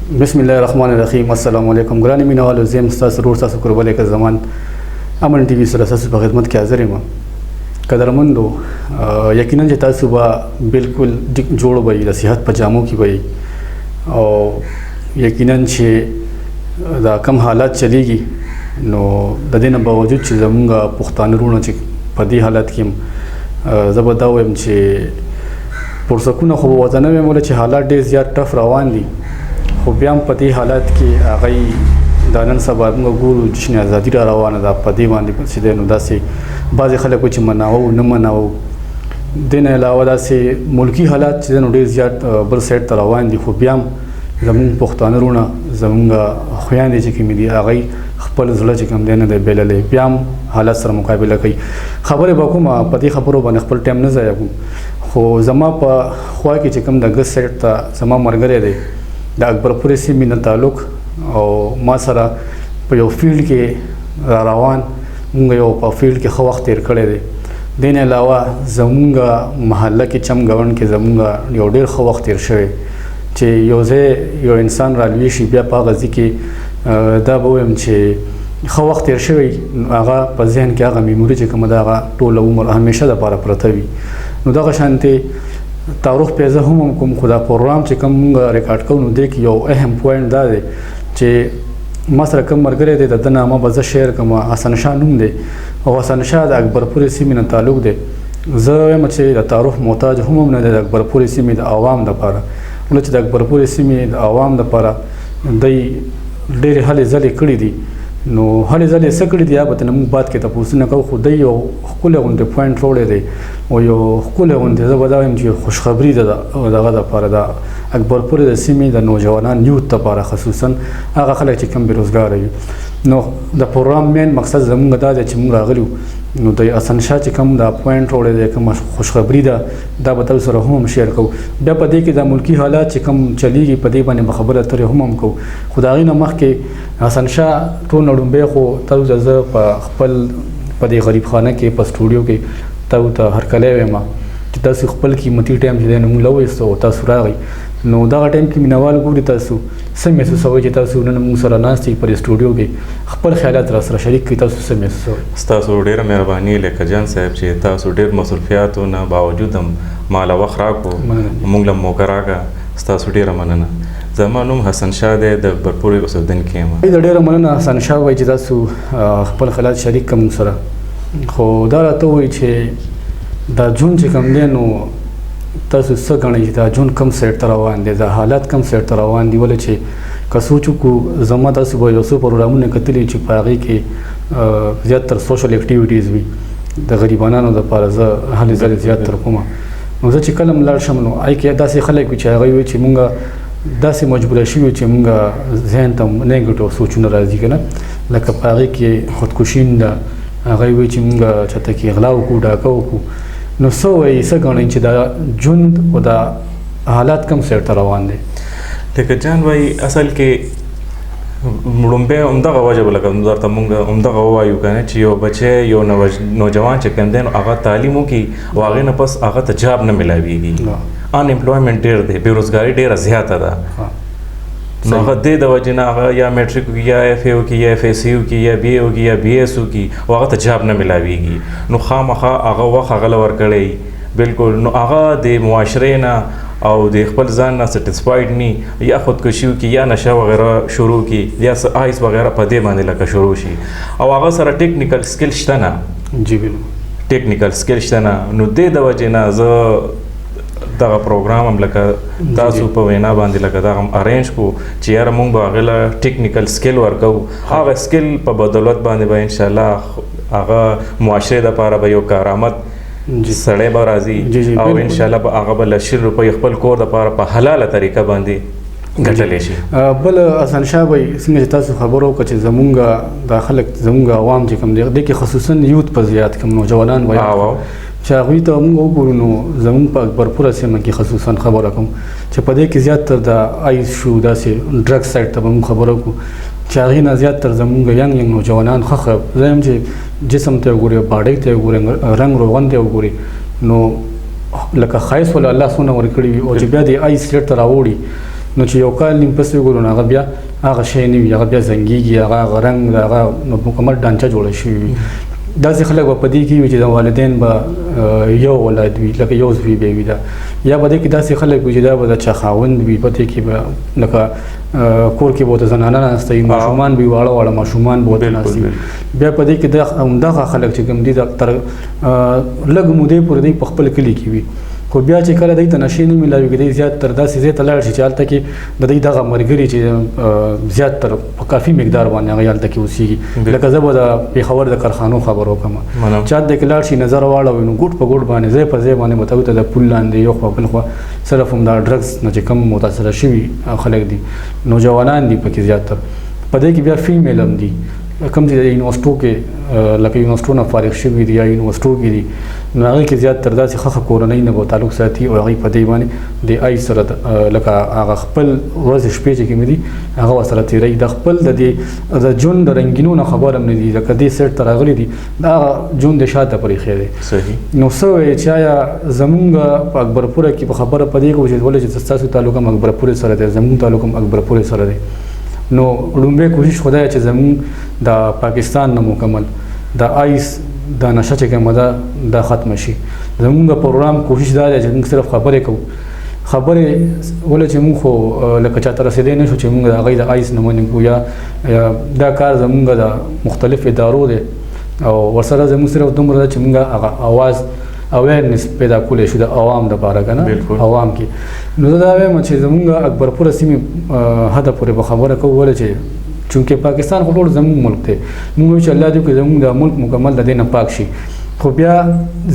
بسم الله الرحمن الرحیم. السلام علیکم ګرانې مینوالو، زه یم ستاسو ورور ستاسو قربالۍ که زمان امن ټي وي سره ستاسو په خدمت کې حاضر یم. قدرمندو، یقینا چې تاسو به بالکل جوړ به د صحت په جامو کې به او یقینا چې دا کم حالات چلیږي نو د دې نه باوجود چې زمونږ پښتانه وروڼه چې په دې حالت کې زه به دا وایم چې پرسکونه خو به ورته نه وایم ولې چې حالات ډېر زیات ټف روان دي، خو بیا هم په دې حالات کې هغوی دا نن سبا موږ ګورو جشن ازادي را روانه ده، په دې باندې چې دی نو داسې بعضې خلک چې مناوه نه مناوه. دې نه علاوه داسې ملکي حالات چې دی نو ډېر زیات بل سایډ ته روان دي، خو بیا هم زمونږ پښتانه وروڼه زمونږ خویندې چې کومې دي هغوی خپل زړه چې کوم دی نه دی بایللی، بیا هم حالات سره مقابله کوي. خبرې به کوم په دې خبرو باندې خپل ټایم نه ضایع کوم، خو زما په خوا کې چې کوم د ګس سایډ ته زما ملګری دی د اکبرپورې سیمې نه تعلق او ما سره په یو فیلډ کې را روان، مونږ یو په فیلډ کې ښه وخت تیر کړی دی. دې نه علاوه زمونږ محله کې چمګاونډ کې زمونږ یو ډېر ښه وخت تیر شوی چې یو ځای یو انسان رالوی شي بیا په هغه ځای کې دا به ویم چې ښه وخت تیر شوی، هغه په ذهن کې هغه میموري چې کومه ده هغه ټوله عمر همیشه دپاره پرته وي. نو دغه شانتې تعارف پې زه هم کوم، خو دا پروګرام چې کوم مونږ ریکارډ کوو نو دې کې یو اهم پوینټ دا دی چې ما سره کوم ملګری دی د ده نامه به زه شیر کوم، حسن شاه نوم دی او حسن شاه د اکبرپورې سیمې نه تعلق دی. زه وایم چې د تعارف محتاج هم نه دی د اکبرپورې سیمې د عوام دپاره، ولې چې د اکبرپورې سیمې د عوام دپاره دوی ډېرې هلې ځلې کړي دي. نو هلې ځلې څه کړي دي یا به ترې موږ بعد کې تپوسونه کوو، خو دی یو ښکلی غوندې پوینټ راوړی دی او یو ښکلی غوندې زه به دا وایم چې خوشخبري ده دغه دپاره د اکبرپورې د سیمې د نوجوانان یوت دپاره، خصوصا هغه خلک چې کوم بېروزګاره وي. نو د پروګرام مین مقصد زمونږ دا دی چې موږ راغلي نو د حسن شاه چې کوم دا پوینټ راوړی دی، کومه خوشخبري ده دا به تاسو سره هم شیر کوو. بیا په دې کې د ملکي حالات چې کوم چلیږي په دې باندې به خبرې اترې هم کوو. خو د هغې نه مخکې حسن شاه ټول نه لومبی خو تاسو ته زه په خپل په دې غریب خانه کې په سټوډیو کې تاسو ته هرکلی وایم چې تاسو خپل قیمتي ټایم چې دی نو موږ له وایستو او تاسو راغئ. نو دغه ټایم کې مینوال ګوري تاسو څه محسوسوئ چې تاسو نن موږ سره ناست یئ په دې سټوډیو کې خپل خیالات را سره شریک کړئ، تاسو څه محسوسوئ؟ ستاسو ډېره مهرباني لیکه جان صاحب چې تاسو ډېر مصروفیاتو نه باوجود هم ماله وخت راکړو، موږ له موقع راکړه، ستاسو ډېره مننه. زما نوم حسن شاه دی، د اکبرپورې اوسېدونکی یم. ډېره مننه حسن شاه وایي چې تاسو خپل خیالات شریک کړه موږ سره. خو دا راته ووایي چې دا جون چې کوم دی نو تاسو څه ګڼئ چې دا جون کم سایډ ته روان دی، دا حالات کم سایډ ته روان دي؟ ولې چې که سوچ وکړو زما تاسو به یو څو پروګرامونه کتلي چې په هغې کې زیاتره سوشل اکټیویټیز وي د غریبانو دپاره، زه هلې ځلې زیاتره کومه. نو زه چې کله هم لاړ شم نو هغې کې داسې خلک وي چې هغوی وایي چې مونږ داسې مجبوره شوي چې مونږ ذهن ته نیګیټیو سوچونه راځي که نه، لکه په هغې کې خودکشین ده، هغوی وایي چې مونږ چاته کې غلا وکړو، ډاکه وکړو. نو څه وایي څه ګڼئ چې دا ژوند او دا حالات کم سایډ ته روان دی؟ لکه جان وایي اصل کې لومبی همدغه وجه به لکه درته مونږ همدغه ووایو که نه چې یو بچی یو نوجوان چې کوم دی نو هغه تعلیم وکړي او هغې نه پس هغه ته جاب نه میلاویږي، ان امپلایمنټ ډېر دی، بېروزګاري ډېره زیاته ده. نو هغه دې د وجې نه هغه یا میټریک وکړي یا اف اے وکړي یا اف ایس سی وکړي یا بی اے وکړي یا بی ایس وکړي او هغه ته جاب نه میلاویږي. نو خامخا هغه وخت هغه له ورکړی بالکل، نو هغه د معاشرې نه او د خپل ځان نه سټسفاید نی، یا خودکشي وکړي یا نشه وغیره شروع کړي یا آیس وغیره په دې باندې لکه شروع شي او هغه سره ټیکنیکل سکل شته نه. جی بالکل ټیکنیکل سکل شته نه. نو دې د وجې نه زه دغه پروګرام هم لکه تاسو په وینا باندې لکه دغه هم ارینج کو چې یاره مونږ به هغې له ټیکنیکل سکل ورکوو، هغه سکل په بدولت باندې به انشاءالله هغه معاشرې دپاره به یو کارآمد سړی به راځي او انشاءالله به هغه به له 100 روپۍ خپل کور دپاره په حلاله طریقه باندې ګټلی شي. بل حسن شاه بھائی څنګه چې تاسو خبرو وکړه چې زمونږ دا خلک زمونږ عوام چې کوم دی دې کې خصوصا یوت په زیات کوم نوجوانان وایي چې هغوی ته موږ وګورو نو زمونږ په اکبرپوره سیمه کې خصوصا خبره کوم چې په دې کې زیاتره د آیس شو داسې ډرګ سایډ ته به موږ خبره وکړو چې هغې نه زیاتره زمونږ ینګ نوجوانان ښه زه یم چې جسم ته وګورې، باډۍ ته وګورې، رنګ روغن ته وګورې نو لکه ښایست وله الله څونه ورکړي وي او چې بیا د آیس سیټ ته راوړي نو چې یو کال نیم پس وګورو نو هغه بیا هغه شی نه وي، هغه بیا زنګېږي، هغه رنګ هغه مکمل ډانچه جوړه شوې وي. داسې خلک به په دې کې وي چې د والدین به یو ولاد وي، لکه یو زوی به وي دا، یا به دې کې داسې خلک وي چې دا به د چا خاوند وي، په دې کې به لکه کور کې به ورته زنانه ناسته وي، ماشومان به وي، واړه واړه ماشومان به ورته ناست وي. بیا په دې کې همدغه خلک چې کوم دي تر لږ مودې پورې دوی په خپل کلي کې وي، خو بیا چې کله دوی ته نشې نه میلاوي، دوی زیات تر داسې ځای ته لاړ شي چې هلته کې د دوی دغه ملګري چې زیات تر په کافي مقدار باندې هغه هلته کې اوسېږي. لکه زه به د پېښور د کارخانو خبر وکړم چې هلته کې لاړ شي نظر واړوي نو ګوټ په ګوټ باندې ځای په ځای باندې به ته د پل لاندې یو خوا بل خوا صرف هم دا ډرګس نه چې کوم متاثره شوي خلک دي، نوجوانان دي پکې زیاتره. په دې کې بیا فیمیل هم دي، کوم چې د یونیورسټو کې لکه یونیورسټو نه فارغ شوي دي یا یونیورسټو کې دي، نو هغې کې زیات تر داسې ښه کورنۍ نه به تعلق ساتي او هغوی په دې باندې د آی سره لکه هغه خپل ورځې شپې چې کومې دي هغه ورسره تېروي، د خپل د ژوند د رنګینو نه خبر هم نه دي، لکه دې سیټ ته راغلي دي دا هغه ژوند د شاته پرېښی دی. نو څه وایي چې آیا زمونږ په اکبرپوره کې په خبره په دې کوو چې ولې چې ستاسو تعلق هم اکبرپورې سره دی، زمونږ تعلق هم اکبرپورې سره دی. نو لومبی کوشش خدای چې زمون د پاکستان نه مکمل د آیس د نشه چې کومه ده دا ختمه شي. زمون د پروګرام کوشش دا دی چې موږ صرف خبرې کوو، خبرې ولې چې موږ خو لکه چاته رسېدی نه شو چې موږ د هغوی د آیس نمونې کوو، یا دا کار زمونږ د مختلف ادارو دی او ورسره زموږ صرف دومره ده چې موږ هغه اواز اویرنس پیدا کولی شو د عوام دپاره که نه عوام کې. نو زه دا وایم چې زمونږ اکبرپوره سیمې حده پورې به خبره کوو، ولې چې چونکې پاکستان خو ټول زموږ ملک دی، موږ وایو چې الله دې وکړي زموږ د ملک مکمل د دې نه پاک شي. خو بیا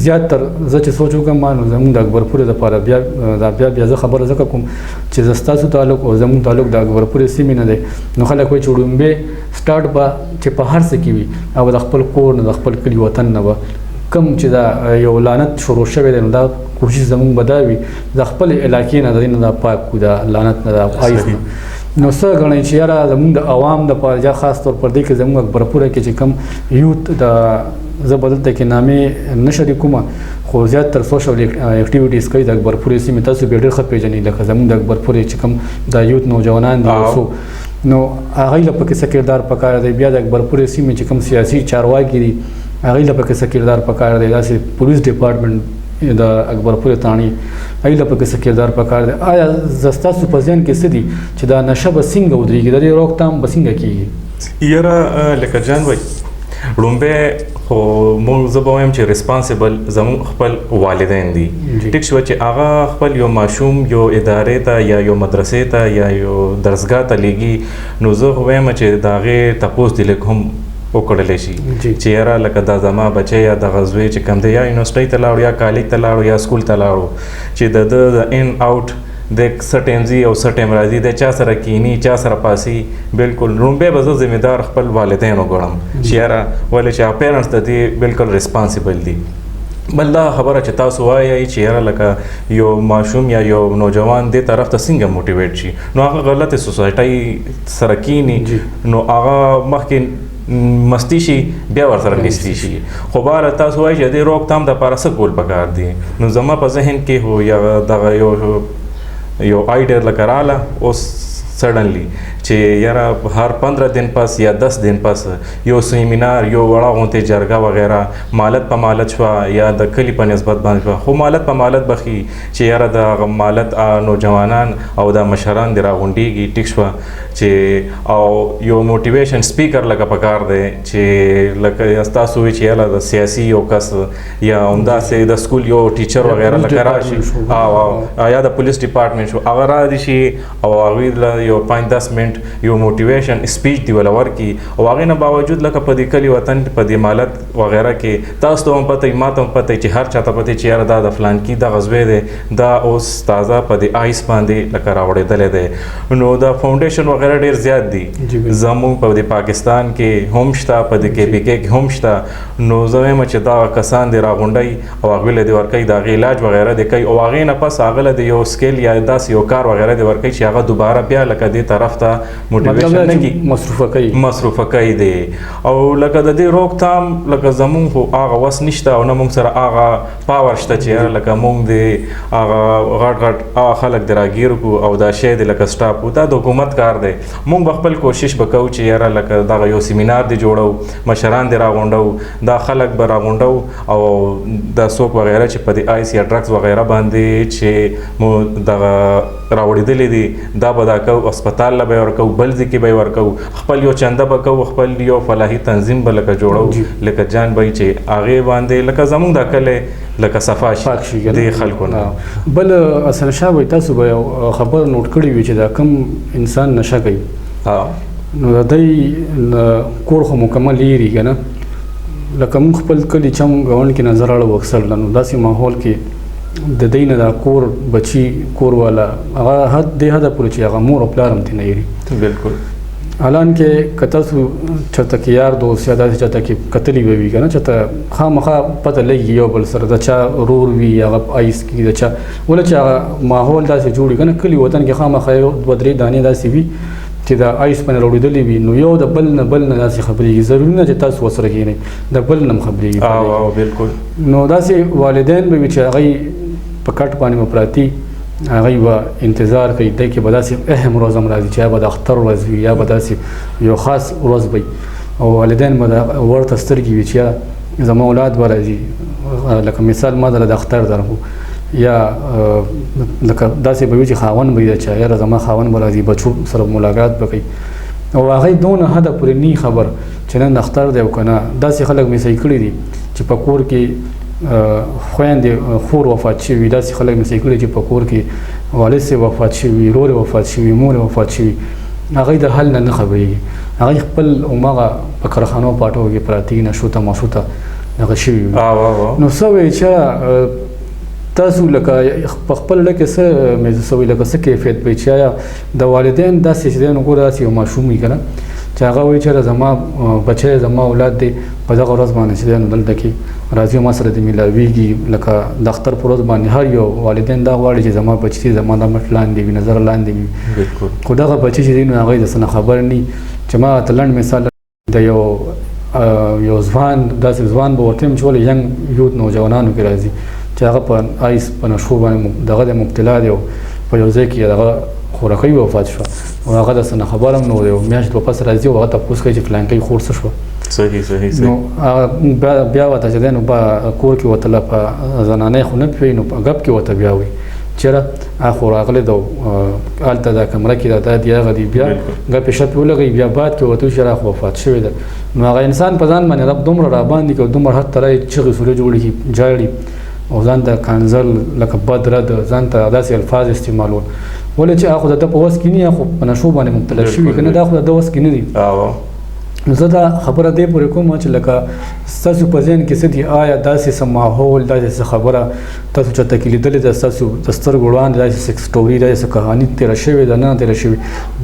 زیات تر زه چې سوچ وکړم نو زموږ د اکبرپورې دپاره بیا زه خبره ځکه کوم چې زه ستاسو تعلق او زموږ تعلق د اکبرپورې سیمې نه دی. نو خلک وایي چې وړومبی سټارټ به چې په هر څه کې وي او د خپل کور نه د خپل کلي وطن نه به کم چې دا یو لعنت شروع شوی دی، نو دا کوشش زموږ به دا وي د خپل علاقې نه د دې نه دا پاک کړو، د لعنت نه د آیس نه. نو څه ګڼئ چې یاره زموږ د عوام دپاره یا خاص طور پر دې کې زموږ اکبرپوره کې چې کم یوت د زه به دلته کې نامې نه شریکومه، خو زیات تر سوشل اکټیویټیز کوي د اکبرپورې سیمې، تاسو بیا ډېر ښه پېژنئ لکه زموږ د اکبرپورې چې کوم د یوت نوجوانان دي اوسو، نو هغوی له پکې څه کردار پکار دی. بیا د اکبرپورې سیمې چې کوم سیاسي چارواکي دي هغوی له پکې څه کردار پکار دی، داسې پولیس ډپارټمنټ د اکبرپورې تاڼي هغوی له پکې څه کردار پکار دی. آیا ستاسو په ذهن کې څه دي چې دا نشه به څنګه ودرېږي، د دې روکتام به څنګه کېږي؟ یاره لکه جان وایي لومبی خو موږ زه به وایم چې ریسپانسیبل زموږ خپل والدین دي. ټیک شوه چې هغه خپل یو ماشوم یو ادارې ته یا یو مدرسې ته یا یو درسګاه ته لیږي، نو زه خو وایم چې د هغې تپوس دې لږ هم وکړلی شي چې یاره لکه دا زما بچی یا دغه زوی چې کوم دی یا یونیورسټۍ ته لاړو یا کالج ته لاړو یا سکول ته لاړو، چې د ده د ان آوټ د څه ټایم ځي او څه ټایم راځي، د چا سره کینی چا سره پاسي. بالکل لومبی به زه ذمې دار خپل والدین وګڼم چې یاره ولې چې هغه پیرنټس د دې بالکل ریسپانسیبل دي. بل دا خبره چې تاسو وایئ چې یاره لکه یو ماشوم یا یو نوجوان دې طرف ته څنګه موټیویټ شي، نو هغه غلطې سوسایټۍ سره کینی، نو هغه مخکې مستی شي بیا ورسره نیستی شي. خو بهر تاسو وایئ چې دې روکتام دپاره څه کول پکار دي، نو زما په ذهن کې هو یا دغه یو آیډیا لکه راله اوس سډنلی چې یاره هر 15 دن پس یا 10 دن پس یو سیمینار یو وړه غونتې جرګه وغیره مالت په مالت شوه یا د کلي په نسبت باندې شوه، خو مالت په مالت بخي چې یاره د مالت نوجوانان او د مشران دې راغونډېږي، ټیک شوه چې او یو موټیویشن سپیکر لکه پکار دی چې لکه ستاسو وایي چې یاره د سیاسي یو کس یا همداسې د سکول یو ټیچر وغیره لکه راشي او یا د پولیس ډپارټمنټ شو هغه رادي شي او هغوی له یو 5-10 منټ یو موټیویشن سپیچ دی ولا ورکي، او هغې نه باوجود لکه په دې کلي وطن په دې مالت وغیره کې تاسو ته هم پته وي ما ته هم پته وي چې هر چاته پته چې یاره دا د فلانکي دغه زوی دی دا اوس تازه په دې آیس باندې لکه راوړېدلی دی. نو دا فاونډیشن وغیره ډېر زیات دي زموږ په دې پاکستان کې هم شته، په دې KPK کې هم شته. نو زه وایم چې دغه کسان دې راغونډوي او هغوی له دې ورکوي د هغې علاج وغیره دې کوي، او هغې نه پس هغه له د یو سکیل یا داسې یو کار وغیره دې ورکوي چې هغه دوباره بیا لکه دې طرف ته موټیویشن نه کی مصرفه کوي دی او لکه د دې روکتام لکه زمون خو هغه وس نشته او نه موږ سره هغه پاور شته چې لکه موږ د هغه غټ خلک دراګیر کو او دا شی د لکه سټاپ دا د حکومت کار دی. موږ خپل کوشش وکاو چې یاره لکه دا یو سیمینار دی جوړو مشران دی راغونډو دا خلک به راغونډو او دا څوک وغیره چې په دې آیس یا ډرګز وغیره باندې چې مو دغه راوړېدلې دي دا به دا کو هسپتال له به ورکو بل ځای کې به ورکو خپل یو چنده به کو خپل یو فلاحي تنظیم به لکه جوړو لکه جان به چې هغې باندې لکه زمونږ دا کلی لکه صفا شي د خلکو نه. بل حسن شاه وایي تاسو به یو خبر نوټ کړې وي چې دا کوم انسان نشه کوي نو د دوی کور خو مکمل لري که نه لکه موږ خپل کلي چم ګاونډ کې نظر اړو اکثر نو داسې ماحول کې د دوی نه دا کور بچي کور والا هغه دې حده پورې چې هغه مور او پلار هم ترې نه هېري. بالکل حالان کې که تاسو چېرته کې یار دوست یا داسې چېرته کې کتلي به وي که نه چېرته خامخا پته لګي یو بل سره د چا ورور وي هغه آیس کې د چا ولې چې هغه ماحول داسې جوړ وي که نه کلي وطن کې خامخا یو دوه درې دانې داسې وي چې د آیس باندې راوړېدلې وي نو یو د بل نه داسې خبرېږي ضروري نه چې تاسو ورسره کښېنئ د بل نه هم خبرېږي. بالکل نو داسې والدین به وي چې هغوی په کټ باندې به پراتي هغوی به انتظار کوي دی کې به داسې اهم ورځ هم راځي چې یا به د اختر ورځ وي یا به داسې یو خاص ورځ وي او والدین به ورته سترګې وي چې یا زما اولاد به راځي لکه مثال ما دله د اختر درغو یا لکه داسې به وي چې خاوند به یې د چا یاره زما خاوند به راځي بچو سره ملاقات به کوي او هغوی دونه حده پورې نی خبر چې نن اختر دی او که نه. داسې خلک مې صحیح کړي دي چې په کور کې خویندې خور وفات شوي داسې خلک مې صحیح کړي چې په کور کې والد صاحب وفات شوي رور وفات شوي مور وفات شوي هغوی د حل نه خبرېږي هغوی خپل هماغه په کارخانو پاټو کې پراته نشوته ماشوته دغه شوي وي. نو څه وایي چې تاسو لکه په خپل لکه څه مې څه وایي لکه څه کیفیت وایي چې آیا د والدین داسې چې دی نو ګوره داسې یو ماشوم وي که نه چې هغه وایي چې زما بچی زما اولاد دی په دغه ورځ باندې چې دی نو دلته کې راځي ما سره د میلاویږي لکه د اختر په ورځ باندې هر یو والدین دا غواړي چې زما بچی زما د مټ لاندې وي نظر لاندې وي خو دغه بچی چې دی نو هغوی د څه نه خبر نه چې ما ته لنډ مثال د یو ځوان داسې ځوان به ورته یم چې ولې ینګ یوت نوجوانانو کې راځي چې هغه په آیس په نشو باندې دغه د مبتلا دی او په یو ځای کې دغه خورکۍ وفات شوه او هغه د څه نه خبر هم نه و یو میاشت دوه پس راځي او هغه تپوس کوي چې فلانکۍ خور څه شوه. صحیح نو بیا ورته چې دی نو په کور کې ورته په زنانۍ خو نه پوهېږي نو په ګپ کې ورته بیا وایي چېرې خو راغلی ده هلته دا کمره کې دا دی هغه دی بیا ګپې شپې ولګوي بیا بعد کې ورته وایي چې خو وفات شوی ده. نو هغه انسان په ځان باندې رب دومره راباندې کوي دومره حد ته رایي چغې سورې جوړې کړي جاړي او ځان ته کنځل لکه بد رد ځان ته داسې الفاظ استعمالول ولې چې هغه خو د ده په وس کې نه خو په نشو باندې مبتلا شوي که نه دا خو د ده وس کې نه دي. نو زه دا خبره دې پورې کوم چې لکه ستاسو په ذهن کې څه دي آیا داسې څه ماحول داسې څه خبره تاسو چېرته کې لیدلې ده ستاسو د سترګو وړاندې داسې څه سټوري داسې څه کهاني تېره شوې ده نه تېره شوې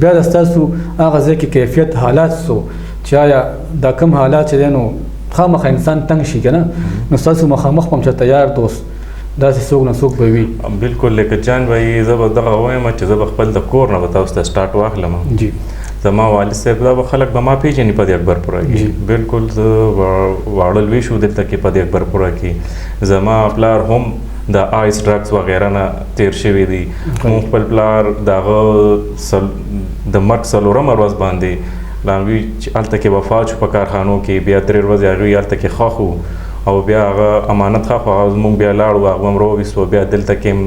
بیا د ستاسو هغه ځای کې کیفیت حالات څو چې آیا دا کم حالات چې دی نو خامخا انسان تنګ شي که نه نو ستاسو مخامخ به هم چېرته یار دوست داسې څوک نه څوک به وي. بالکل لکه جان وایي زه به دغه وایم چې زه به خپل د کور نه به تاسو ته سټارټ واخلم. جی زما والد صاحب دا به خلک به ما پېژني په دې اکبرپوره کې بالکل زه واړه لوی شو دلته کې په دې اکبرپوره کې زما پلار هم د آیس ډرګز وغیره نه تیر شوي دي. مونږ خپل پلار د هغه د مرګ څلورمه ورځ باندې هغوی چې هلته کې وفات شو په کارخانو کې بیا 3 ورځې هغوی هلته کې ښخ وو او بیا هغه امانت ښخ و هغه زموږ بیا لاړو هغه هم راوویستو بیا دلته کې هم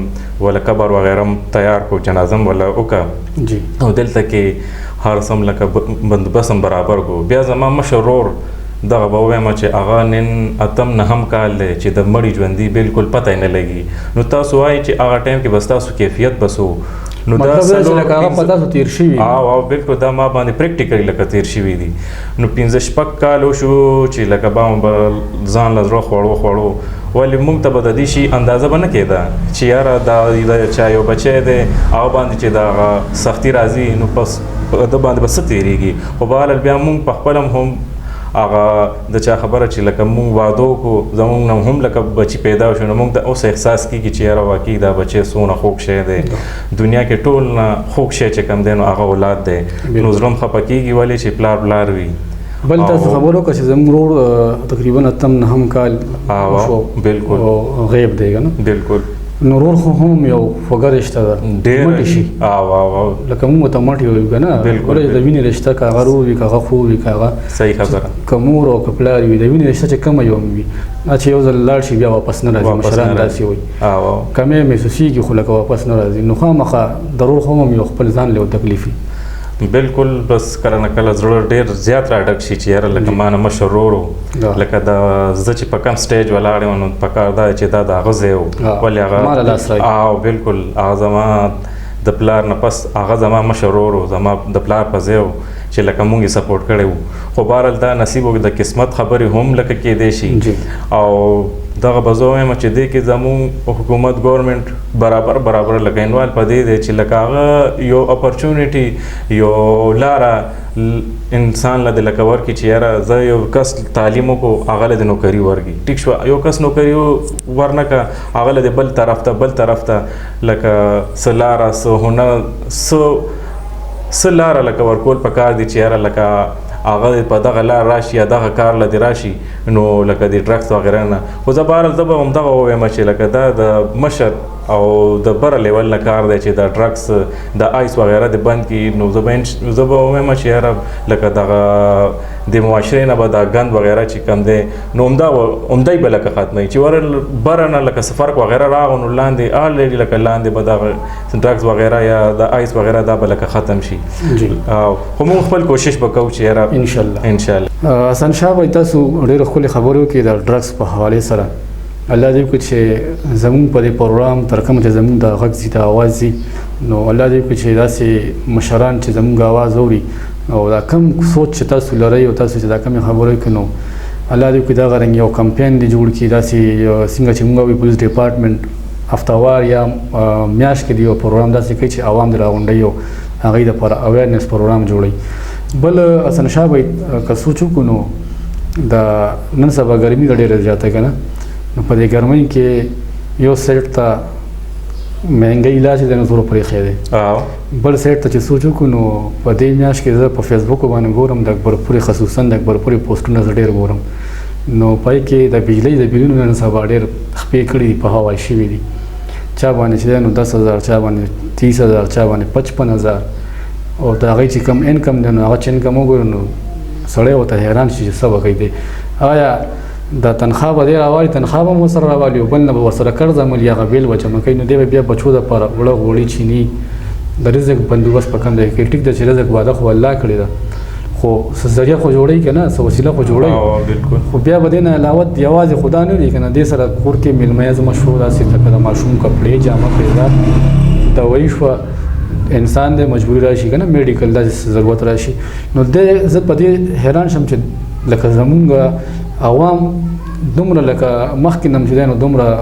وله قبر وغیره هم تیار کړو جنازه هم وله وکړه او دلته کې هر څه هم لکه بندوبست هم برابر کړو. بیا زما مشر ورور دغه به ووایم چې هغه نن 8 کال دی چې د مړي ژوندي بالکل پته یې نه لګي. نو تاسو وایئ چې هغه ټایم کې به ستاسو کیفیت به څه نو دا لکه هغه په تاسو تېر شوي او بالکل دا ما باندې پریکټیکلي لکه تېر شوي دي. نو 15-16 کال وشو چې لکه به ځان له زړه خوړو ولې موږ ته به د دې شي اندازه به نه کېده چې یاره دا چا یو بچی دی هغه باندې چې د هغه سختي راځي نو پس د باندې به څه تېرېږي. خو بهرحال بیا موږ په خپله هم هغه د چا خبره چې لکه مونږ وادو کو زمونږ نه هم لکه بچی پیدا شو نو مونږ د اوس احساس کیږي چې یاره واقعي دا بچی څونه خوږ شی دی دنیا کې ټول نه خوږ شی چې کم دی نو هغه اولاد دی نو زړه م خفه کیږي ولې چې پلار وي بل تاسو خبرو که چې زموږ ورور تقریبا اتم نهم کال شو بالکل غیب دی کنه بالکل نو ورور خو هم یو خوږه رشته ده ډېر شي لکه موږ ته مټ یو کنه بالکل د وینې رشته که هغه ورور وي که هغه خور وي که هغه صحیح خبره که مور او که پلار وي د وینې رشته چې کومه یو وي چې یو ځل لاړ شي بیا واپس نه راځي مشران داسې وایي کمې محسوسېږي خو لکه واپس نه راځي نو خامخا ضرور خو هم یو خپل ځان له تکلیف وي بالکل بس کله نه کله زړه ډېر زیات راډک شي چې یاره لکه ما نه مشر ورور و لکه دا زه چې په کم سټیج ولاړ یم نو پکار دا چې دا د هغه ځای و ولې هغه بالکل هغه زما د پلار نه پس هغه زما مشر ورور و زما د پلار په ځای و چې لکه مونږ یې سپورټ کړی وو خو بهرحال دا نصیب و د قسمت خبرې هم لکه کیدی شي او دغه به زه وایم چې دې کې زموږ حکومت ګورنمنټ برابر لکه انوال په دې دی چې لکه هغه یو اپرچونیټي یو لاره انسان له د لکه ورکړي چې یاره زه یو کس تعلیم وکړو هغه له د نوکري ورکړي ټیک شوه یو کس نوکري ورنکړه هغه له د بل طرف ته لکه څه لاره څه هنر څه لاره لکه ورکول پکار دي چې یاره لکه هغه په دغه لار راشي یا دغه کار له دې راشي نو لکه د ډرګس وغیره نه خو زه بهرحال زه به همدغه ووایم چې لکه دا د مشر او د بره لیول نه کار دی چې د ډرګس د آیس وغیره د بند کړي نو زه به ووایم چې یاره لکه دغه د معاشرې نه به دا ګند وغیره چې کم دی نو عمده به لکه ختموي چې بره نه لکه څه فرق وغیره راغو نو لاندې الریډي لکه لاندې به دغه ډرګس وغیره یا د آیس وغیره دا به لکه ختم شي خو موږ خپل کوشش به کوو چې یاره انشاءالله حسن شاه بھائی تاسو ډېرې ښکلې خبرې وکړې د ډرګس په حوالې سره الله دې وکړي چې زموږ په دې پروګرام تر کومه چې زموږ د غږ ځي د اواز ځي نو الله دې وکړي چې داسې مشران چې زموږ اواز اوري او دا کم سوچ چې تاسو لرئ او تاسو چې دا کمې خبرې کوي نو الله دې وکړي دغه رنګ یو کمپین دې جوړ کړي داسې څنګه چې موږ وایو پولیس ډپارټمنټ هفتهوار یا میاشت کې دې یو پروګرام داسې کوي چې عوام دې راغونډوي او هغوی دپاره اویرنس پروګرام جوړوي بل حسن شاه بھائی که سوچ وکړو نو د نن سبا ګرمي ډېره زیاته که نه نو په دې ګرمۍ کې یو سیټ ته مهنګۍ علاج دی نو زور پرې ایښی دی بل سیټ ته چې سوچ وکړو نو په دې میاشت کې زه په فیسبوک باندې ګورم د اکبرپورې خصوصا د اکبرپورې پوسټونه زه ډېر ګورم نو پای کې د بجلۍ د بیلونو نن سبا ډېر خپې کړي دي په هوای شوي دي چا باندې چې دی نو 10,000 چا باندې 30,000 چا باندې 55,000 او د هغوی چې کم انکم دی نو هغه چې انکم وګورو نو سړی ورته حیران شي چې څه به کوي دی آیا دا تنخواه به دی راوالي تنخواه به هم ورسره راوالي او بل نه به ورسره قرض عملي هغه بیل به جمع کوي نو دی به بیا بچو دپاره وړه غوړي چیني د رزق بندوبست په کوم ځای کې ټیک ده چې رزق واده خو الله کړې ده خو څه ذریعه خو جوړوي که نه څه وسیله خو جوړوي خو بیا به دې نه علاوه یوازې خدا نه وي که نه دې سره کور کې میلمه زما شو داسې لکه د ماشوم کپړې جامه پیزار دوایي شوه انسان دی مجبوري راشي که نه میډیکل داسې ضرورت راشي نو زه په دې حیران شم چې لکه زمونږ عوام دومره لکه مخکې نه چې دی نو دومره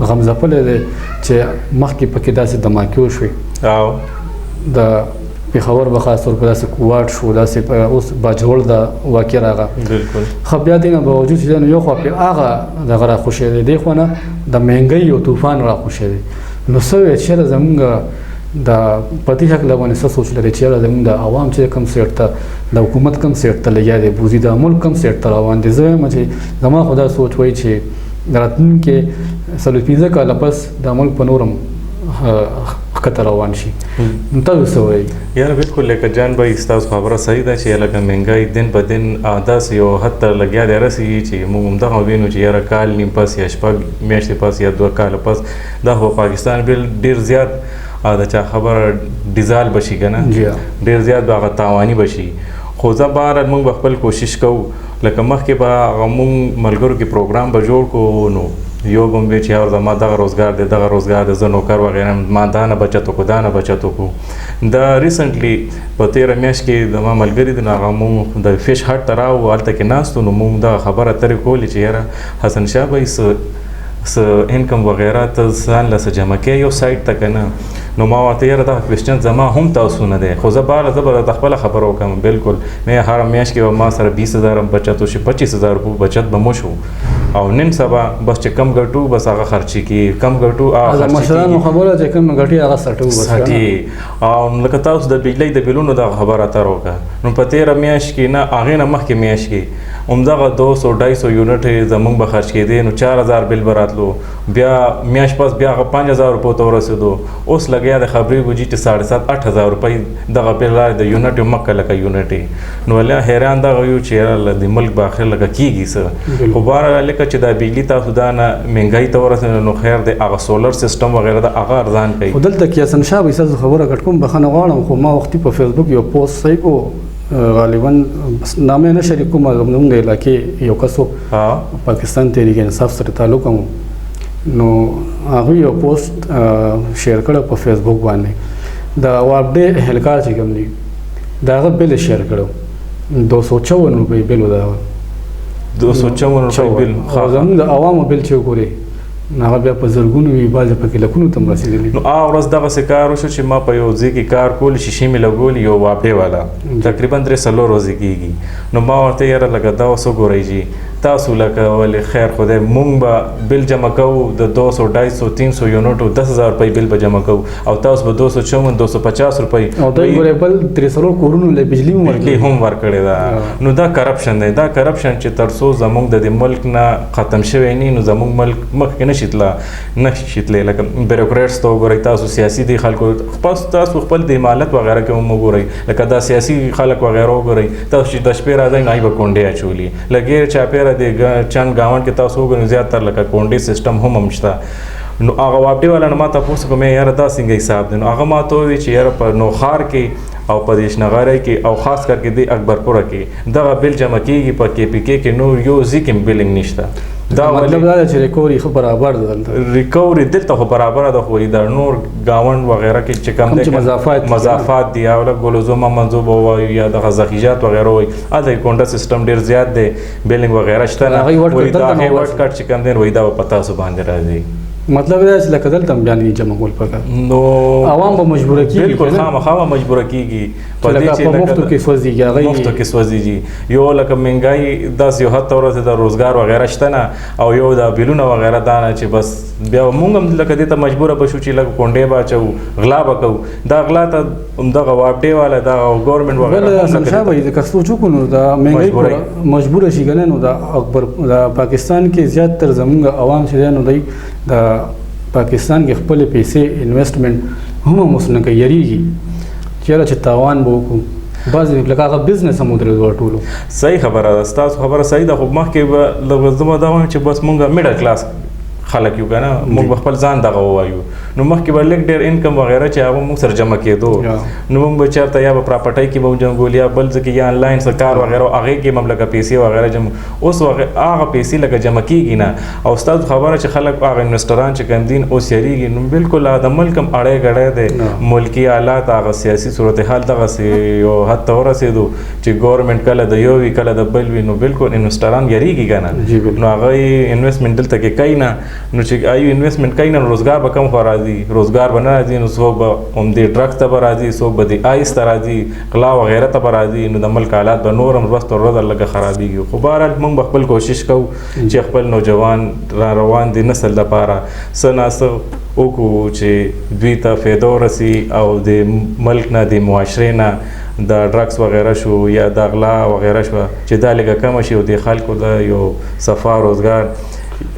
غمځپلی دی چې مخکې پکې داسې دماکیو شوې د پېښور به خاص طور په داسې کوواټ شو داسې اوس باجوړ د واقع راغه ښه بیا دې نه باوجود چې دی نو یو خوا پې هغه دغه راخوشی دی دې خوا نه د مهنګۍ یو طوفان راخوشی دی نو څه وایي چېرې زمونږ د پتی شکل باندې څه سوچ لري چې زموږ د عوام چې کم سیټ ته د حکومت کم سیټ ته لګیا دی بوزي د ملک کم سیټ ته روان دي زه وایم چې زما خو دا سوچ وایي چې د راتلونکي 45 کاله پس د ملک په نورم ښکته روان شي نو تاسو څه وایي یاره بالکل لکه جان بھائی ستاسو خبره صحیح ده چې لکه مهنګۍ دن په دن داسې یو حد ته لګیا دی رسېږي چې موږ همدغه وینو چې یاره کال نیم پس یا شپږ میاشتې پس یا 2 کاله پس دا خو پاکستان ډېر زیات د چا خبره ډیزال بشي که نه ډېر زیات به هغه تاواني بشي خو زه بهرحال موږ به خپل کوشش کوو لکه مخکې به هغه موږ ملګرو کې پروګرام به جوړ کړو نو یو به وي چې یاره زما دغه روزګار دی دغه روزګار دی زه نوکر وغیره ما دا نه بچت وکړو دا نه بچت وکړو دا ریسنټلی په 13 میاشت کې زما ملګري دی نو هغه موږ د فش هټ ته راوړو هلته کې ناستو نو موږ دغه خبره اترې کولې چې یاره حسن شاه بھائی څه انکم وغیره ته ځان له څه جمع کوې یو سایټ ته که نه نو ما ورته یاره دا کوېسچن زما هم تاسو نه دی خو زه بهر زه به درته خپله خبره وکړم بالکل مې هره میاشت کې به ما سره 20,000 بچت وشي 25,000 روپۍ بچت به مو شو او نن سبا بس چې کم ګټو بس هغه خرچي کې کم ګټو مشرانو خبره چې کم ګټي هغه سټو او لکه تاسو د بجلی د بلونو د خبره اتر وکړه نو په 13 میاشت کې نه هغې نه مخکې میاشت کې همدغه 200-250 یونټ زمونږ به خرچ کېدی نو 4,000 بل به راتلو بیا میاشت پس بیا هغه 5,000 روپو ته ورسېدو اوس لګیا د خبرې ګوجي چې 7,500-8,000 روپۍ دغه بل راځي د یونټ مکه لکه یونټ نو ولیا حیران دغه یو چې د ملک به اخر لکه کېږي څه خو بهرحال لکه چې دا بجلي تاسو دا نه مهنګۍ ته ورسېده نو خیر دی هغه سولر سیسټم وغیره د هغه ارزان کوي خو دلته کې حسن شاه به ستاسو خبره کټ کوم بخښنه غواړم خو ما وختي په فیسبوک یو پوسټ صحیح کو غالبا نامه نه شریک کوم زموږ د علاقې یو کسو پاکستان تحریک انصاف سره تعلق هم نو هغه یو پوسټ شیر کړ په فیسبوک باندې دا واپډې اهلکار چې کوم دی دا هغه بل شیر کړو 254 روپۍ بل ودا 254 روپۍ بل زموږ د عوامو بل چې وګوري هغه بیا په زرګونو وي بعضې پکې لکونو ته هم رسېدلي نو هغه ورځ دغسې کار وشو چې ما په یو ځای کې کار کول شیشې مې لګولې یو واپډې والا تقریبا 3-4 ورځې کېږي نو ما ورته یاره لکه دا اوس وګورئ جي تاسو لکه ولې خیر خدای مونږ به بل جمع کوو د 200-250-300 یونټو 10,000 روپۍ بل به جمع کوو او تاسو به 254-250 روپۍ او دوی ګورې بل 300 کورونو له بجلي هم ورکړې ده نو دا کرپشن دی دا کرپشن چې تر څو زمونږ د دې ملک نه ختم شوی نه نو زمونږ ملک مخکې نه شي تللی لکه بیروکریټس ته وګورئ تاسو سیاسي دي خلکو تاسو خپل د عمالت وغیره کې هم وګورئ لکه دا سیاسي خلک وغیره وګورئ تاسو چې د شپې راځئ نو هغوی به کونډې اچولي لګیر چاپېره د چند ګاونډ کې تاسو وګورئ زیاتره لکه کونډې سیسټم هم شته نو هغه واپډې والا نه ما تپوس کوم یاره دا څنګه حساب دی نو هغه ما ته وویل چې یاره په نوخار کې او په دیشنغرۍ کې او خاص کر کې د اکبرپوره کې دغه بل جمع کېږي په کې پی کې کې نور یو ځای کې بلنګ نشته دا مطلب دا چې ریکوري خو برابر ده دلته ریکوري دلته خو برابر ده خو د نور ګاونډ وغیره کې چې کم دي مضافات دي او ګلوزوما منځوب وایي یا د غذاخیجات وغیره وایي هلته کونډه سیسټم ډېر زیات دی بلنګ وغیره شته نه وایي دا هیوټ کټ چې کم دی وایي دا په تاسو باندې راځي مطلب دا چې لکه دلته هم بیانې جمع کول پکار نو عوام به مجبوره کېږي بالکل خامخا به مجبوره کېږي په دې چې مفتو کې سوځېږي هغه مفتو کې سوځېږي یو لکه مهنګۍ داسې یو حد ته ورسېده د روزګار وغیره شته نه او یو دا بیلونه وغیره دا نه چې بس بیا موږ هم لکه دې ته مجبوره به شو چې لکه کونډې به اچوو غلا به کوو دا غلا ته همدغه واپډې والا دا ګورمنټ وغیره حسن شاه بهي که سوچ وکړو نو دا مهنګۍ مجبوره شي که نه نو دا پاکستان کې زیاتر زموږ عوام چې دی نو دی د پاکستان کې خپل پیسې انویسټمنټ هم اوس نه کوي یریږي چېرې چې تاوان به وکړو بعضې لکه هغه بزنس هم ودرېدو ټولو صحیح خبره ده ستاسو خبره صحیح ده خو مخکې به لږ زه به دا وایم چې بس مونږ میډل کلاس خلک یو که نه موږ به خپل ځان دغه ووایو نو مخکې به لږ ډېر انکم وغیره چې هغه موږ سره جمع کېدو نو موږ به چېرته یا به پراپرټۍ کې به وجنګول یا بل ځای کې یا آنلاین څه کار وغیره هغې کې به هم لکه پیسې وغیره جمع اوس هغه پیسې لکه جمع کېږي نه او ستاسو خبره چې خلک هغه انویسټران چې کوم دي اوس یریږي نو بالکل د ملک هم اړی ګړی دی ملکي حالات هغه سیاسي صورتحال دغسې یو حد ته ورسېدو چې ګورمنټ کله د یو وي کله د بل وي نو بالکل انویسټران یریږي که نه نو هغه یې انویسټمنټ دلته کې کوي نه نو چې ایو انویسټمنټ کوي نه روزګار به کم خو راځي روزګار به نه راځي نو څوک به همدې ډرګس ته به راځي څوک به د آیس ته راځي غلا وغیره ته به راځي نو د ملک حالات به نور هم ورځ تر ورځه لږه خرابېږي خو بهرحال موږ به خپل کوشش کوو چې خپل نوجوان را روان دي نسل لپاره څه نه څه وکړو چې دوی ته فایده ورسي او د ملک نه د معاشرې نه د ډرګس وغیره شو یا د غلا وغیره شوه چې دا لږه کمه شي او د خلکو د یو صفا روزګار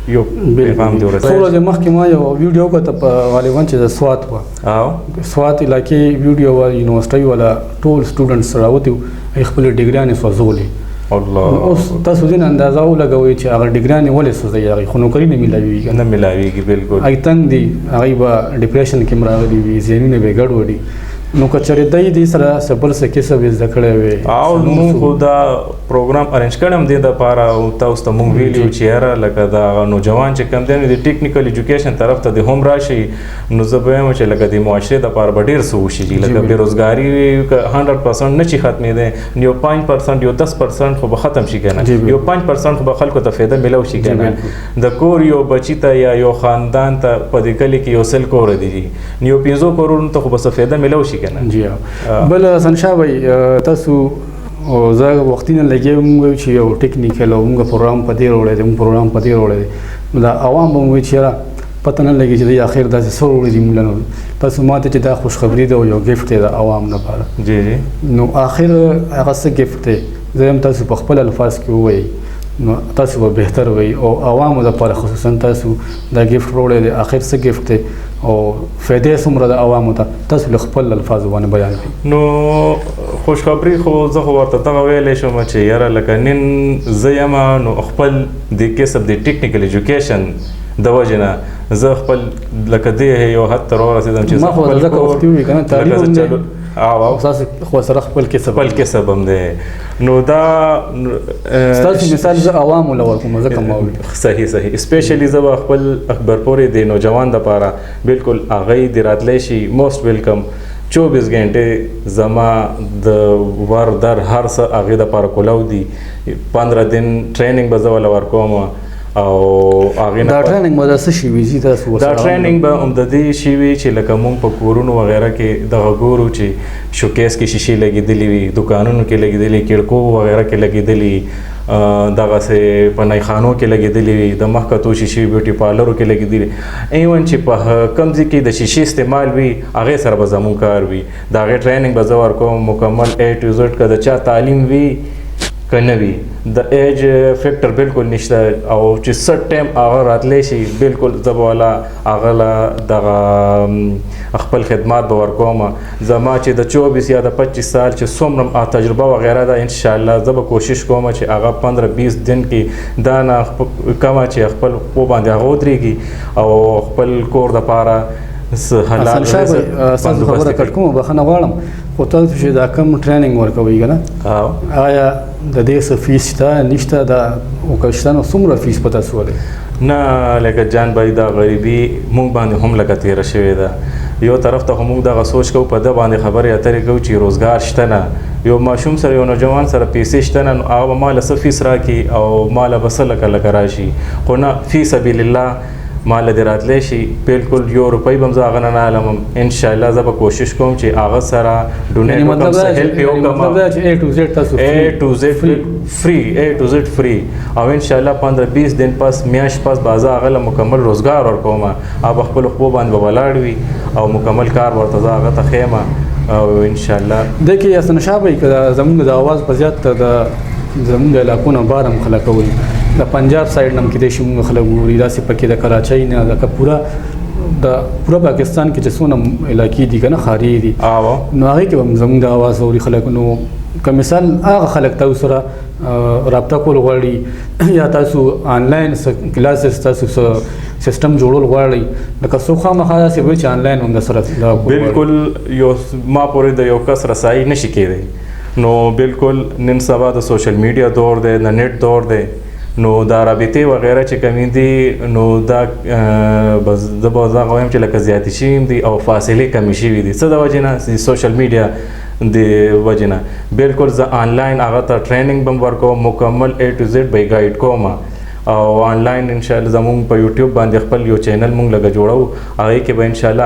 یو پیغام دی ورسېږي څو ورځې مخکې ما یو ویډیو وکړه په غالبا چې د سوات وه او سوات علاقې ویډیو وه یونیورسټۍ والا ټول سټوډنټس راوتي وو هغې خپلې ډګریانې سوځولې الله اوس تاسو ځینې اندازه ولګوئ چې هغه ډګریانې ولې سوځوي هغې خو نوکري نه میلاویږي نه میلاویږي بالکل هغې تنګ دي هغوی به ډپریشن کې هم راغلي وي ذهنونه به یې ګډوډي نو کچری دای سره سبل څه کسب زده کړی وي او مونږ خو دا پروګرام ارینج کړم دی د پاره او تاسو ته مونږ ویلو چې یاره لکه دا نوجوان چې کم دی د ټیکنیکل ایجوکیشن طرف ته د هم راشي نو زه به وایم چې لکه د معاشرې د پاره به ډېر څه وشي لکه بېروزګاري 100% نه شي ختمېدی یو 5% یو 10% خو به ختم شي که نه یو 5% خو به خلکو ته فایده میلو شي که نه د کور یو بچي ته یا یو خاندان ته په دې کلي کې یو 100 کوره دي یو 50 کورونو ته خو به څه فایده میلو شي که نه جی بل سنشا بھائی تاسو زه وختي نه لګیا وم چې یو ټیکنیکل او موږ پروګرام په دې وروړی دی موږ پروګرام په دې وروړی دی دا عوام به مو چې پته نه لګي چې د اخر داسې څه وروړي دي موږ تاسو ماته چې دا خوشخبري ده او یو ګفټ دی د عوام لپاره جی جی نو اخر هغه څه ګفټ دی زه هم تاسو په خپل الفاظ کې ووایئ نو تاسو به بهتر وي او عوامو لپاره خصوصا تاسو دا ګفټ وروړی دی اخر څه ګفټ دی او فایده څومره د عوامو ته تاسو له خپل الفاظ باندې بیان کړئ نو خوشخبري خو زه خو ورته دغه ویلی شم چې یاره لکه نن زه یم نو خپل د کسب د ټیکنیکل ایجوکیشن د وجې نه زه خپل لکه دې یو حد ته راورسېدم چې ما خو ځکه وختي وي که نه تعلیم هم دی او تاسو خو سره خپل کسب هم دی نو دا ستاسو مثال زه عوامو له ورکوم ځکه ما وویل صحیح اسپیشلی زه به خپل اخبارپورې د نوجوان دپاره بالکل هغوی د راتلی شي موسټ ویلکم 24 غنټې زما د ور در هر څه هغې دپاره کولو دي 15 دن ټریننګ به زه وله ورکوم او هغې دا ټریننګ به د څه شي وي تاسو دا ټریننګ به هم د دې شي وي چې لکه مونږ په کورونو وغیره کې دغه ګورو چې شوکیس کې شیشې لګېدلې وي دوکانونو کې لګېدلې کړکو وغیره کې لګېدلې دغسې په نایخانو کې لګېدلې وي د مخ کتو شیشې بیوټي پارلرو کې لګېدلې ایون چې په کوم ځای کې د شیشې استعمال وي هغې سره به زموږ کار وي د هغې ټریننګ به زه ورکوم مکمل A to Z که د چا تعلیم وي که نه وي د ایج فیکټر بالکل نشته او چې سټ ټایم هغه راتلی شي بالکل زه به والا هغه له دغه خپل خدمات به ورکوم زما چې د 24 یا د 25 سال چې څومره تجربه وغیره ده انشاءالله زه به کوشش کوم چې هغه 15-20 دن کې دا نه کمه چې خپل خو باندې هغه ودرېږي او خپل کور دپاره حلال ستاسو خبره کټ کوم بخښنه غواړم خو تاسو چې دا کم ټریننګ ورکوئ که نه آیا د دې څه فیس شته نشته دا او که شته نو څومره فیس په تاسو ولې نه لکه جان بھائی دا غریبي مونږ باندې هم لکه تېره شوې ده یو طرف ته خو مونږ دغه سوچ کوو په ده باندې خبرې اترې کوو چې روزګار شته نه یو ماشوم سره یو نوجوان سره پیسې شته نه نو هغه به ماله څه فیس راکړي او ماله به څه لکه راشي خو نه فی سبیل الله ماله دې راتلی شي بالکل یو روپۍ به هم زه هغه نه نه علمم انشاءالله زه به کوشش کوم چې هغه سره ډونیټ وکړم څه هیلپ یې وکړم A to Z فری او انشاءالله 15-20 دن پس میاشت پس به زه هغه له مکمل روزګار ورکوم هغه په خپلو خپو باندې به ولاړ وي او مکمل کار ورته زه هغه ته ښیم او انشاءالله دې کې حسنشاه بھائی که زموږ د آواز په زیات د زموږ علاقو نه بار هم خلک وي د پنجاب سایډ نه هم کېدای شي موږ خلک ګوري داسې پکې د کراچۍ نه لکه پوره پاکستان کې چې څونه علاقې دي که نه ښاري دي نو هغې کې به هم زموږ د آواز اوري خلک نو که مثال هغه خلک تاسو سره رابطه کول غواړي یا تاسو آنلاین کلاسز تاسو سیستم جوړول غواړئ لکه څوک خامخا داسې وایي چې آنلاین هم د سره بالکل یو ما پورې د یو کس رسایي نشي کېدی نو بالکل نن سبا د سوشل میډیا دور دی د نیټ دور دی نو دا رابطې وغیره چې کمی دي نو دا بس زه به دغه وایم چې لکه زیاتې شوي دي او فاصلې کمې شوي دي څه د وجې نه سوشل میډیا د وجې نه بالکل زه آنلاین هغه ته ټریننګ به هم ورکوم مکمل A to Z به یې ګایډ کوم او آنلاین انشاءالله زمونږ په یوټیوب باندې خپل یو چینل مونږ لږه جوړو هغې کې به انشاءالله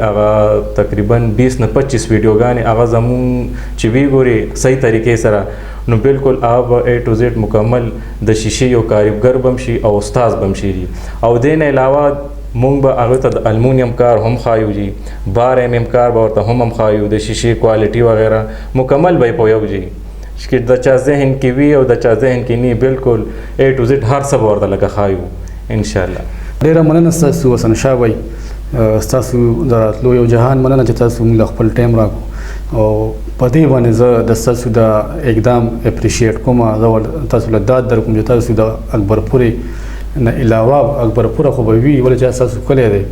هغه تقریبا 20 نه 25 ویډیوګانې هغه زمونږ چې وی ګوري صحیح طریقې سره نو بالکل هغه A to Z مکمل د شیشې یو کارګر به هم شي او استاد به هم شي او دې نه علاوه مونږ به هغه ته د المونیم کار هم ښایو جي بار MM کار به ورته هم ښایو د شیشې کوالټي وغیره مکمل به یې پویو جي چې د چا ذهن کې وي او د چا ذهن کې نه بالکل A to Z هر څه به ورته لکه ښایو انشاءالله ډېره مننه ستاسو حسنشاه بھائی ستاسو د راتلو یو جهان مننه چې تاسو موږ خپل ټایم راکړو او په دې باندې زه د ستاسو د اقدام اپریشیټ کوم زه تاسو له داد در کوم چې تاسو د اکبرپورې نه علاوه اکبرپوره خو به وي ولې چې تاسو کلی دی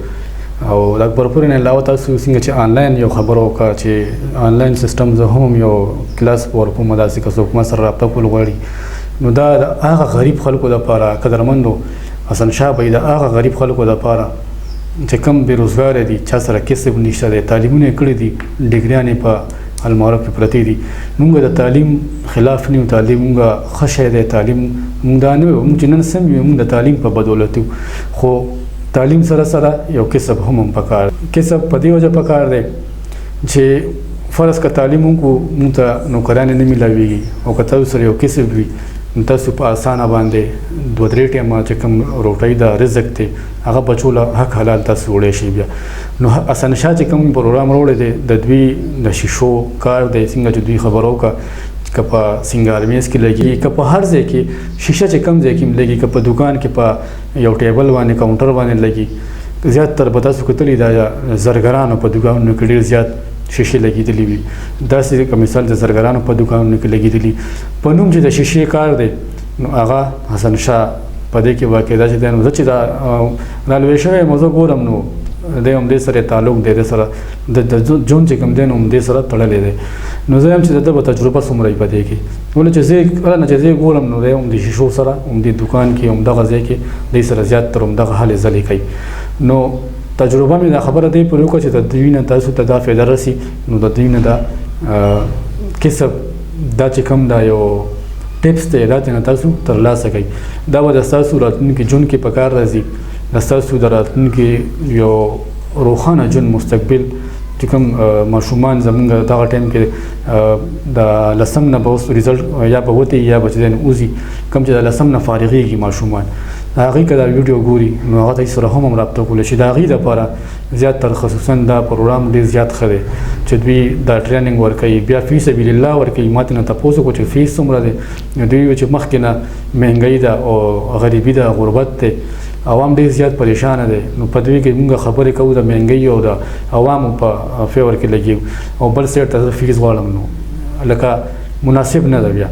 او د اکبرپور نه علاوه تاسو څنګه چې آنلاین یو خبرو کا چې آنلاین سیستم زه هم یو کلاس ورکوم داسې که څوک ما سره رابطه کول غواړي نو دا هغه غریب خلکو لپاره قدرمندو حسن شاه به د هغه غریب خلکو لپاره چې کم بیروزګار دي چا سره کسب نشته دی تعلیمونه کړي دي ډیګریانې په الماره کې پرتی دي موږ د تعلیم خلاف نه تعلیم موږ خشه دی تعلیم موږ دا نه موږ نن سم یو موږ د تعلیم په بدولت خو تعلیم سره سره یو کسب هم پکار کسب په دی وجه پکار دی چې فرض کا تعلیم موږ ته نوکران نه ملاويږي او که تاسو سره یو کسب وي تاسو په اسانه باندې دوه درې ټیمه چې کوم روټۍ د رزق ته هغه بچو له حق حلال تاسو وړې شي بیا نو حسن شاه چې کوم پروګرام وروړي دی د دوی د شیشو کار دی څنګه چې دوی خبرو کا که په سنگار میز کې لګي که په هر ځای کې شیشه چې کم ځای کې لګي که په دکان کې په یو ټیبل باندې کاونټر باندې لګي زیات تر به تاسو کتلی دا زرګرانو په دکانونو کې ډېر زیات شیشې لګېدلې وي داسې که مثال د زرګرانو په دکانونو کې لګېدلي په نوم چې د شیشې کار دی نو هغه حسن شاه په دې کې واقع دا چې دی نو زه چې دا رالوی شوی یم زه ګورم نو دی هم دې سره تعلق دی د سره د جون چې کوم دی نو هم دې سره تړلی دی نو زه یم چې د ده به تجربه څومره په دې کې ولې چې زه کله نه چې زه ګورم نو دی هم د شیشو سره هم د دکان کې هم دغه ځای کې دی سره زیات تر همدغه هلې ځلې کوي نو تجربه مې دا خبره دی پرې وکړه چې د دوی نه تاسو ته دا فایده رسي نو د دوی نه دا کسب دا چې کوم دا یو ټیپس دی دا نه تاسو ترلاسه کوئ دا به د ستاسو راتلونکي ژوند کې په کار راځي د ستاسو د راتلونکي یو روښانه ژوند مستقبل چې کوم ماشومان زمونږ دغه ټایم کې د لسم نه به اوس ریزلټ یا به وتې یا به چې دی نه وځي کوم چې د لسم نه فارغېږي ماشومان هغوی که دا ویډیو ګوري نو هغه ته سره هم رابطه کولی شي د هغوی دپاره زیات تر خصوصا دا پروګرام ډېر زیات ښه دی چې دوی دا ټریننګ ورکوي بیا فی سبیل الله ورکوي ما ترې نه تپوس وکړو چې فیس څومره دی نو دوی وایي چې مخکې نه مهنګۍ ده او غریبي ده غربت دی عوام ډېر زیات پریشانه دی نو په دوی کې موږ خبرې کوو د مهنګۍ او د عوامو په فیور کې لګیو او بل سایډ ته زه فیس غواړم نو لکه مناسب نه ده بیا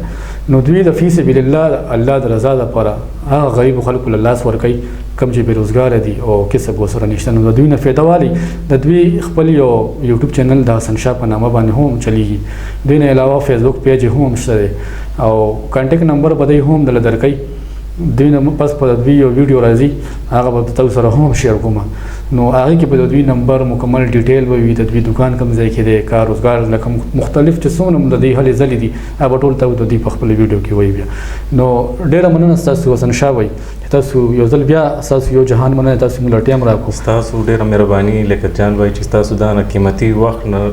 نو دوی د فی سبیل الله د رضا دپاره هغه غریبو خلکو له لاس ورکوي کوم چې بېروزګاره دي او کسب ورسره نشته نو د دوی نه فایده والي د دوی خپل یو یوټیوب چینل د حسن شاه په نامه باندې هم چلیږي دوی نه علاوه فیسبوک پیج هم شته دی او کانټیکټ نمبر به دوی هم دله درکوي دوی نه پس په دوی یو ویډیو راځي هغه به تاسو سره هم شیر کوم نو هغه کې به د دوی نمبر مکمل ډیټیل به وي د دوی دکان کوم ځای کې دی کار روزګار لکه مختلف چې څومره د دوی هلې ځلې دي هغه ټول ته د دوی په خپل ویډیو کې وایي بیا نو ډېره مننه ستاسو حسن شاه وایي چې تاسو یو ځل بیا ستاسو یو جهان مننه تاسو موږ له ټایم راکړو ستاسو ډېره مهرباني لیاقت جان وایي چې ستاسو دا نه قیمتي وخت نه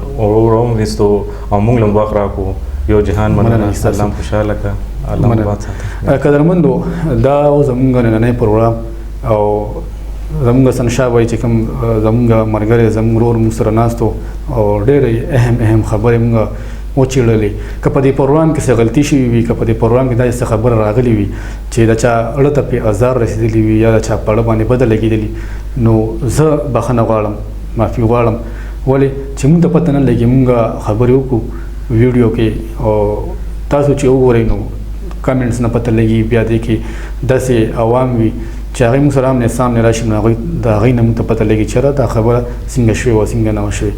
راوویستو او موږ له وخت راکړو یو جهان مننه سلام خوشحاله که الله مباد ساته قدرمندو دا زموږ نننی پروګرام او زموږ حسن شاه وایي چې کوم زموږ ملګری زموږ ورور موږ سره ناست او ډېرې اهم خبرې موږ وچېړلې که په دې پروګرام کې څه غلطي شوي وي که په دې پروګرام کې داسې خبره راغلې وي چې د چا اړه ته پې ازار رسېدلی وي یا د چا په اړه باندې بده لګېدلي نو زه بخښنه غواړم معافي غواړم ولې چې موږ ته پته نه لګي موږ خبرې وکړو ویډیو کې او تاسو چې وګورئ نو کمنټس نه پته لګي بیا دې کې داسې عوام وي چې هغوی موږ سره آمنے سامنے راشي نو د هغوی نه موږ ته پته لګي چې دا خبره څنګه شوې وه څنګه نه وه شوې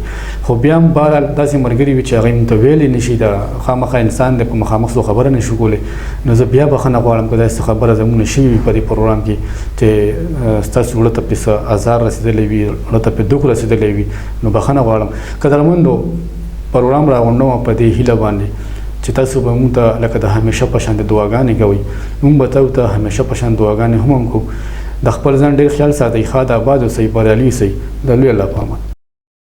خو بیا هم بهرحال داسې ملګري وي چې هغوی موږ ته ویلی نه شي دا خامخا انسان دی په مخامخ څو خبره نه شو کولی نو زه بیا بخښنه غواړم که داسې خبره زموږ نه شوې وي په دې پروګرام کې چې ستاسو زړه ته پې څه ازار رسېدلی وي زړه ته پې دُخ رسېدلی وي نو بخښنه غواړم قدرمندو پروګرام راغونډوم په دې هیله باندې چې تاسو به موږ ته لکه د همیشه په شان د دعاګانې کوئ موږ به تاسو ته همیشه په شان دعاګانې هم کوو د خپل ځان ډېر خیال ساتئ ښاد آباد اوسئ بریالي اوسئ د لوی الله په امان